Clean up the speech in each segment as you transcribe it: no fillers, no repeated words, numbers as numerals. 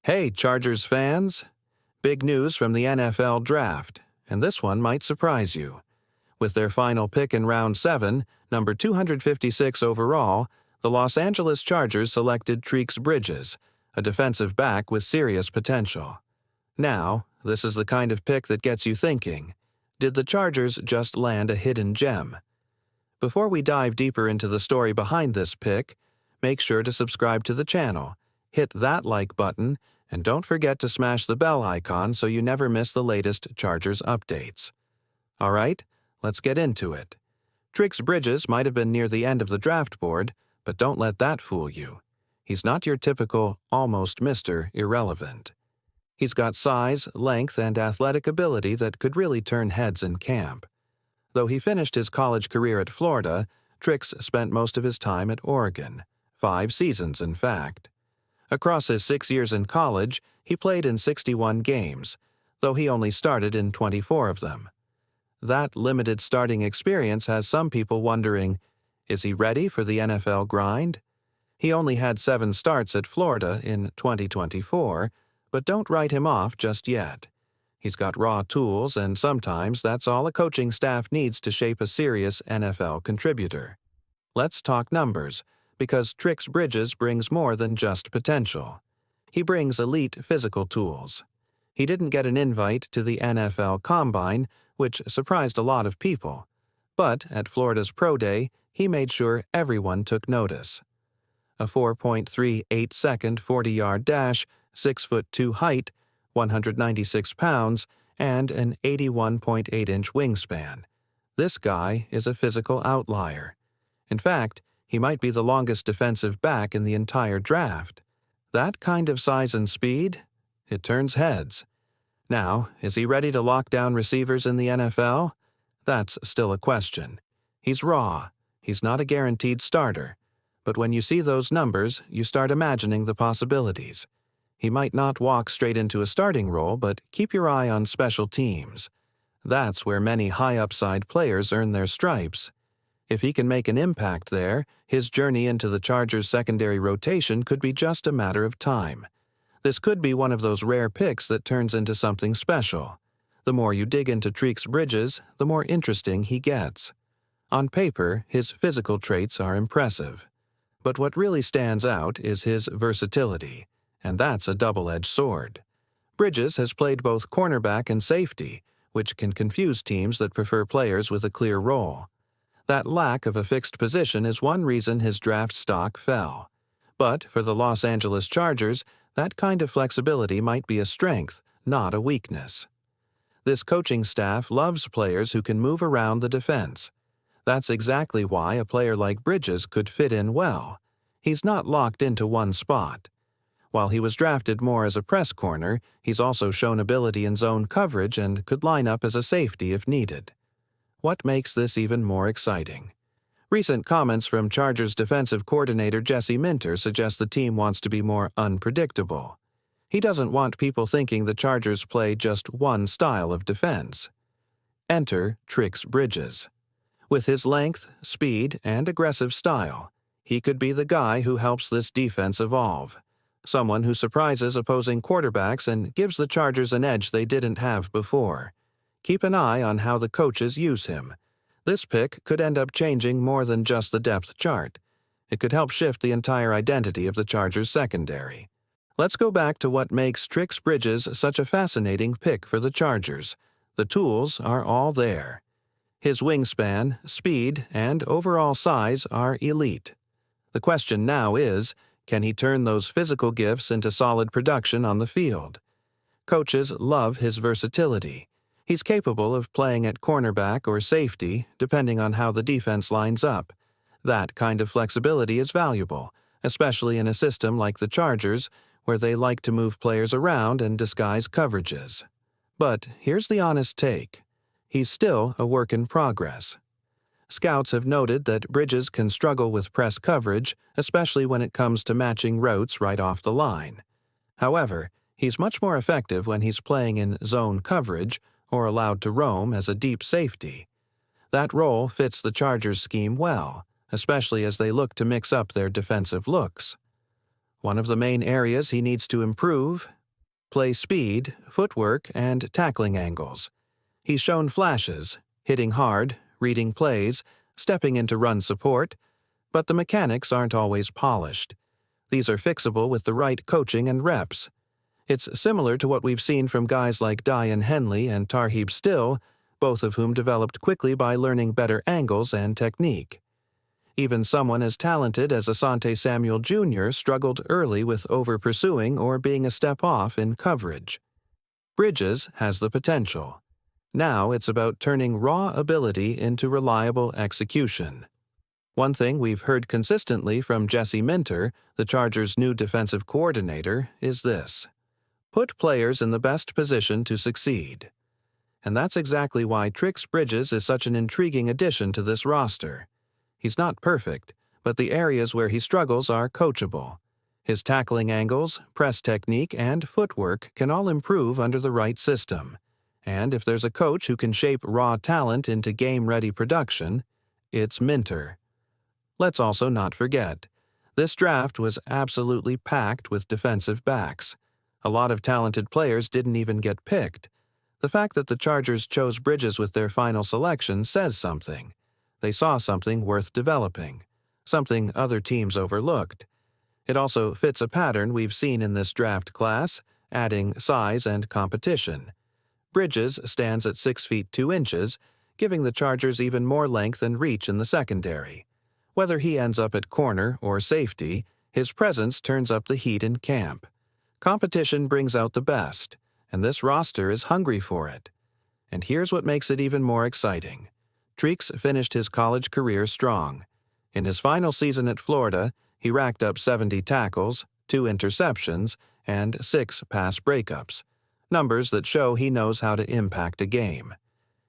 Hey, Chargers fans! Big news from the NFL Draft, and this one might surprise you. With their final pick in Round 7, number 256 overall, the Los Angeles Chargers selected Trixs, a defensive back with serious potential. Now, this is the kind of pick that gets you thinking. Did the Chargers just land a hidden gem? Before we dive deeper into the story behind this pick, make sure to subscribe to the channel, hit that like button, and don't forget to smash the bell icon so you never miss the latest Chargers updates. Alright, let's get into it. Trixs might have been near the end of the draft board, but don't let that fool you. He's not your typical, almost Mr. Irrelevant. He's got size, length, and athletic ability that could really turn heads in camp. Though he finished his college career at Florida, Trixs spent most of his time at Oregon, 5 seasons in fact. Across his 6 years in college, he played in 61 games, though he only started in 24 of them. That limited starting experience has some people wondering, is he ready for the NFL grind? He only had 7 starts at Florida in 2024, but don't write him off just yet. He's got raw tools, and sometimes that's all a coaching staff needs to shape a serious NFL contributor. Let's talk numbers, because Trixs brings more than just potential. He brings elite physical tools. He didn't get an invite to the NFL Combine, which surprised a lot of people. But at Florida's Pro Day, he made sure everyone took notice. A 4.38-second 40-yard dash, 6'2" height, 196 pounds, and an 81.8-inch wingspan. This guy is a physical outlier. In fact, he might be the longest defensive back in the entire draft. That kind of size and speed? It turns heads. Now, is he ready to lock down receivers in the NFL? That's still a question. He's raw. He's not a guaranteed starter. But when you see those numbers, you start imagining the possibilities. He might not walk straight into a starting role, but keep your eye on special teams. That's where many high-upside players earn their stripes. If he can make an impact there, his journey into the Chargers' secondary rotation could be just a matter of time. This could be one of those rare picks that turns into something special. The more you dig into Trixs, the more interesting he gets. On paper, his physical traits are impressive. But what really stands out is his versatility, and that's a double-edged sword. Bridges has played both cornerback and safety, which can confuse teams that prefer players with a clear role. That lack of a fixed position is one reason his draft stock fell. But for the Los Angeles Chargers, that kind of flexibility might be a strength, not a weakness. This coaching staff loves players who can move around the defense. That's exactly why a player like Bridges could fit in well. He's not locked into one spot. While he was drafted more as a press corner, he's also shown ability in zone coverage and could line up as a safety if needed. What makes this even more exciting? Recent comments from Chargers defensive coordinator Jesse Minter suggest the team wants to be more unpredictable. He doesn't want people thinking the Chargers play just one style of defense. Enter Trixs. With his length, speed, and aggressive style, he could be the guy who helps this defense evolve. Someone who surprises opposing quarterbacks and gives the Chargers an edge they didn't have before. Keep an eye on how the coaches use him. This pick could end up changing more than just the depth chart. It could help shift the entire identity of the Chargers secondary. Let's go back to what makes Trixs such a fascinating pick for the Chargers. The tools are all there. His wingspan, speed, and overall size are elite. The question now is, can he turn those physical gifts into solid production on the field? Coaches love his versatility. He's capable of playing at cornerback or safety, depending on how the defense lines up. That kind of flexibility is valuable, especially in a system like the Chargers, where they like to move players around and disguise coverages. But here's the honest take. He's still a work in progress. Scouts have noted that Bridges can struggle with press coverage, especially when it comes to matching routes right off the line. However, he's much more effective when he's playing in zone coverage or allowed to roam as a deep safety. That role fits the Chargers' scheme well, especially as they look to mix up their defensive looks. One of the main areas he needs to improve: play speed, footwork, and tackling angles. He's shown flashes, hitting hard, reading plays, stepping into run support, but the mechanics aren't always polished. These are fixable with the right coaching and reps. It's similar to what we've seen from guys like Dian Henley and Tarheeb Still, both of whom developed quickly by learning better angles and technique. Even someone as talented as Asante Samuel Jr. struggled early with over-pursuing or being a step off in coverage. Bridges has the potential. Now it's about turning raw ability into reliable execution. One thing we've heard consistently from Jesse Minter, the Chargers' new defensive coordinator, is this: put players in the best position to succeed. And that's exactly why Trix Bridges is such an intriguing addition to this roster. He's not perfect, but the areas where he struggles are coachable. His tackling angles, press technique, and footwork can all improve under the right system. And if there's a coach who can shape raw talent into game-ready production, it's Minter. Let's also not forget, this draft was absolutely packed with defensive backs. A lot of talented players didn't even get picked. The fact that the Chargers chose Bridges with their final selection says something. They saw something worth developing, something other teams overlooked. It also fits a pattern we've seen in this draft class, adding size and competition. Bridges stands at 6 feet 2 inches, giving the Chargers even more length and reach in the secondary. Whether he ends up at corner or safety, his presence turns up the heat in camp. Competition brings out the best, and this roster is hungry for it. And here's what makes it even more exciting. Trixs finished his college career strong. In his final season at Florida, he racked up 70 tackles, 2 interceptions, and 6 pass breakups, numbers that show he knows how to impact a game.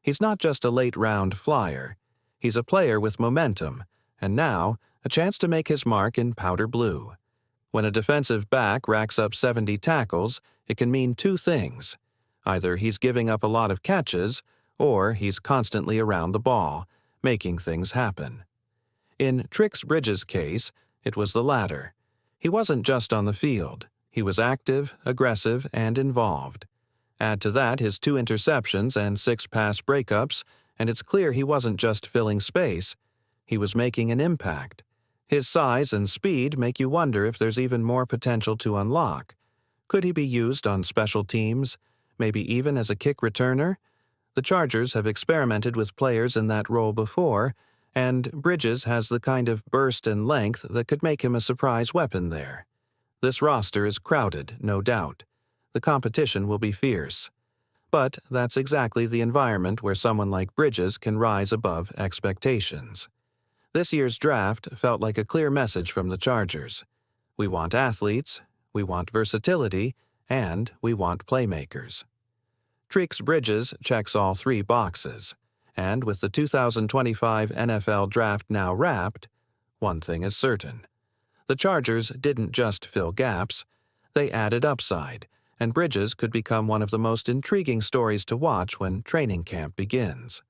He's not just a late-round flyer. He's a player with momentum, and now, a chance to make his mark in powder blue. When a defensive back racks up 70 tackles, it can mean two things. Either he's giving up a lot of catches, or he's constantly around the ball, making things happen. In Trix Bridges' case, it was the latter. He wasn't just on the field. He was active, aggressive, and involved. Add to that his 2 interceptions and 6 pass breakups, and it's clear he wasn't just filling space. He was making an impact. His size and speed make you wonder if there's even more potential to unlock. Could he be used on special teams, maybe even as a kick returner? The Chargers have experimented with players in that role before, and Bridges has the kind of burst and length that could make him a surprise weapon there. This roster is crowded, no doubt. The competition will be fierce. But that's exactly the environment where someone like Bridges can rise above expectations. This year's draft felt like a clear message from the Chargers. We want athletes, we want versatility, and we want playmakers. Trix Bridges checks all 3 boxes, and with the 2025 NFL Draft now wrapped, one thing is certain. The Chargers didn't just fill gaps, they added upside, and Bridges could become one of the most intriguing stories to watch when training camp begins.